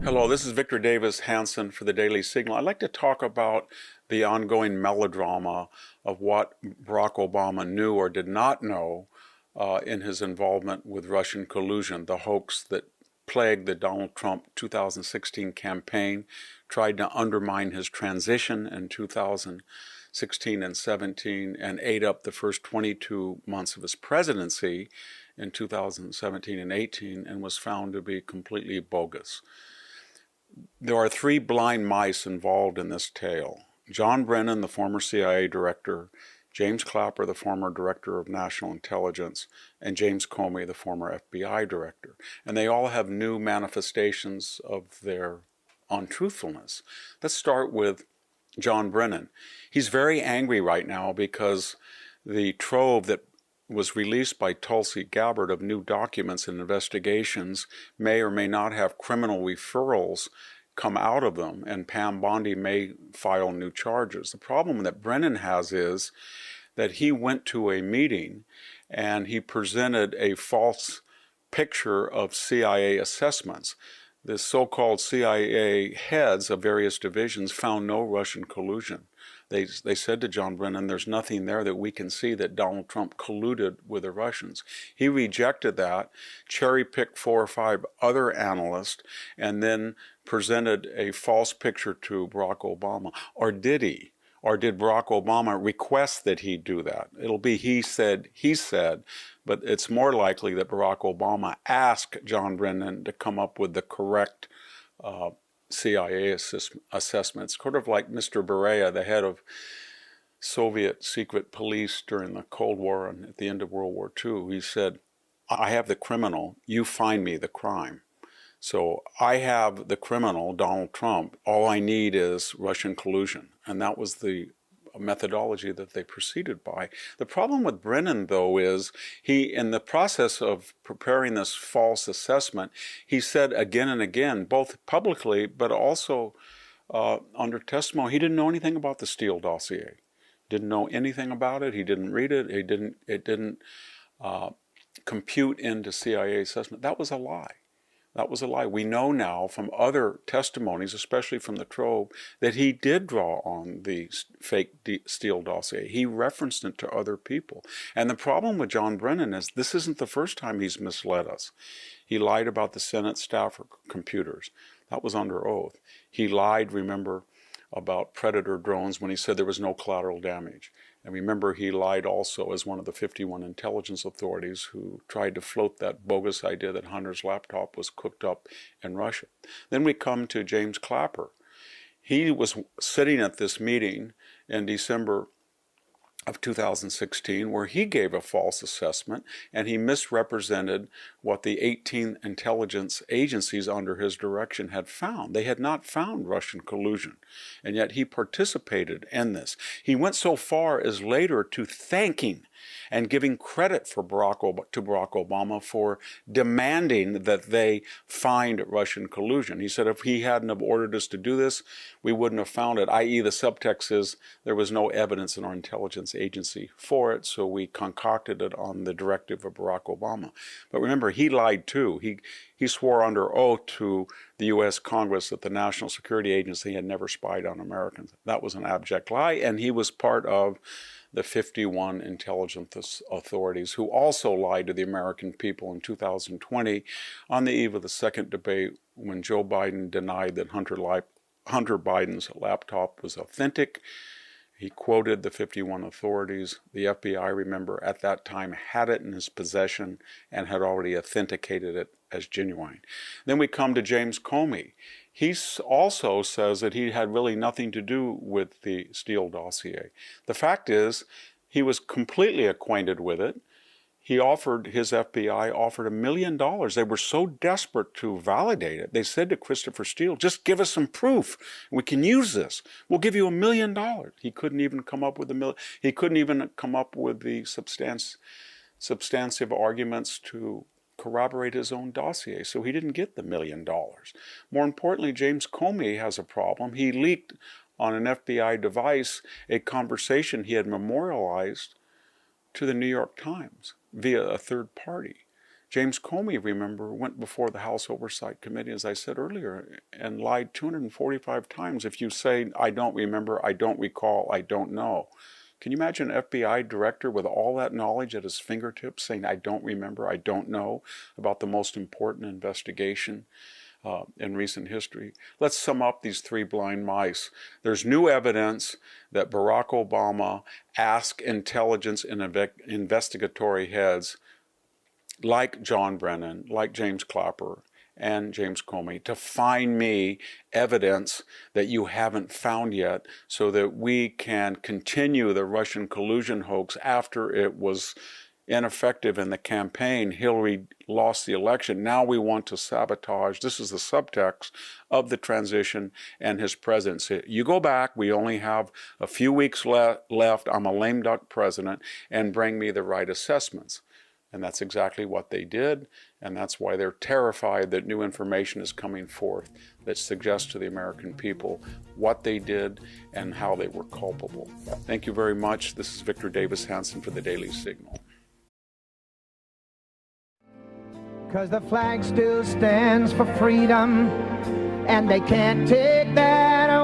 Hello, this is Victor Davis Hanson for the Daily Signal. I'd like to talk about the ongoing melodrama of what Barack Obama knew or did not know in his involvement with Russian collusion, the hoax that plagued the Donald Trump 2016 campaign, tried to undermine his transition in 2016 and 17, and ate up the first 22 months of his presidency in 2017 and 18, and was found to be completely bogus. There are three blind mice involved in this tale. John Brennan, the former CIA director, James Clapper, the former director of national intelligence, and James Comey, the former FBI director. And they all have new manifestations of their untruthfulness. Let's start with John Brennan. He's very angry right now because the trove that was released by Tulsi Gabbard of new documents and investigations may or may not have criminal referrals come out of them, and Pam Bondi may file new charges. The problem that Brennan has is that he went to a meeting and he presented a false picture of CIA assessments. The so-called CIA heads of various divisions found no Russian collusion. They said to John Brennan, there's nothing there that we can see that Donald Trump colluded with the Russians. He rejected that, cherry-picked 4 or 5 other analysts, and then presented a false picture to Barack Obama. Or did he? Or did Barack Obama request that he do that? It'll be he said, but it's more likely that Barack Obama asked John Brennan to come up with the correct CIA assessments, sort of like Mr. Beria, the head of Soviet secret police during the Cold War and at the end of World War II. He said, I have the criminal, you find me the crime. So I have the criminal, Donald Trump, all I need is Russian collusion. And that was the methodology that they proceeded by. The problem with Brennan, though, is he, in the process of preparing this false assessment, he said again and again, both publicly but also under testimony, he didn't know anything about the Steele dossier. Didn't know anything about it. He didn't read it. It didn't compute into CIA assessment. That was a lie. That was a lie. We know now from other testimonies, especially from the Trove, that he did draw on the fake Steele dossier. He referenced it to other people. And the problem with John Brennan is this isn't the first time he's misled us. He lied about the Senate staffer computers. That was under oath. He lied, remember, about Predator drones when he said there was no collateral damage. And remember, he lied also as one of the 51 intelligence authorities who tried to float that bogus idea that Hunter's laptop was cooked up in Russia. Then we come to James Clapper. He was sitting at this meeting in December of 2016 where he gave a false assessment and he misrepresented what the 18 intelligence agencies under his direction had found. They had not found Russian collusion, and yet he participated in this. He went so far as later to thanking and giving credit to Barack Obama for demanding that they find Russian collusion. He said if he hadn't have ordered us to do this, we wouldn't have found it, i.e. the subtext is there was no evidence in our intelligence agency for it, so we concocted it on the directive of Barack Obama. But remember, he lied too. He swore under oath to the U.S. Congress that the National Security Agency had never spied on Americans. That was an abject lie, and he was part of the 51 intelligence authorities who also lied to the American people in 2020 on the eve of the second debate when Joe Biden denied that Hunter Biden's laptop was authentic. He quoted the 51 authorities. The FBI, remember, at that time had it in his possession and had already authenticated it as genuine. Then we come to James Comey. He also says that he had really nothing to do with the Steele dossier. The fact is, he was completely acquainted with it. His FBI offered $1 million. They were so desperate to validate it. They said to Christopher Steele, just give us some proof. We can use this. We'll give you $1 million. He couldn't even come up with He couldn't even come up with the substantive arguments to corroborate his own dossier, so he didn't get the $1 million. More importantly, James Comey has a problem. He leaked on an FBI device a conversation he had memorialized to the New York Times via a third party. James Comey, remember, went before the House Oversight Committee, as I said earlier, and lied 245 times. If you say, I don't remember, I don't recall, I don't know. Can you imagine an FBI director with all that knowledge at his fingertips saying, I don't remember, I don't know about the most important investigation in recent history? Let's sum up these three blind mice. There's new evidence that Barack Obama asked intelligence and investigatory heads like John Brennan, like James Clapper, and James Comey to find me evidence that you haven't found yet so that we can continue the Russian collusion hoax after it was ineffective in the campaign. Hillary lost the election. Now we want to sabotage. This is the subtext of the transition and his presidency. You go back, we only have a few weeks left. I'm a lame duck president, and bring me the right assessments. And that's exactly what they did, and that's why they're terrified that new information is coming forth that suggests to the American people what they did and how they were culpable. Thank you very much. This is Victor Davis Hanson for the Daily Signal. 'Cause the flag still stands for freedom, and they can't take that away.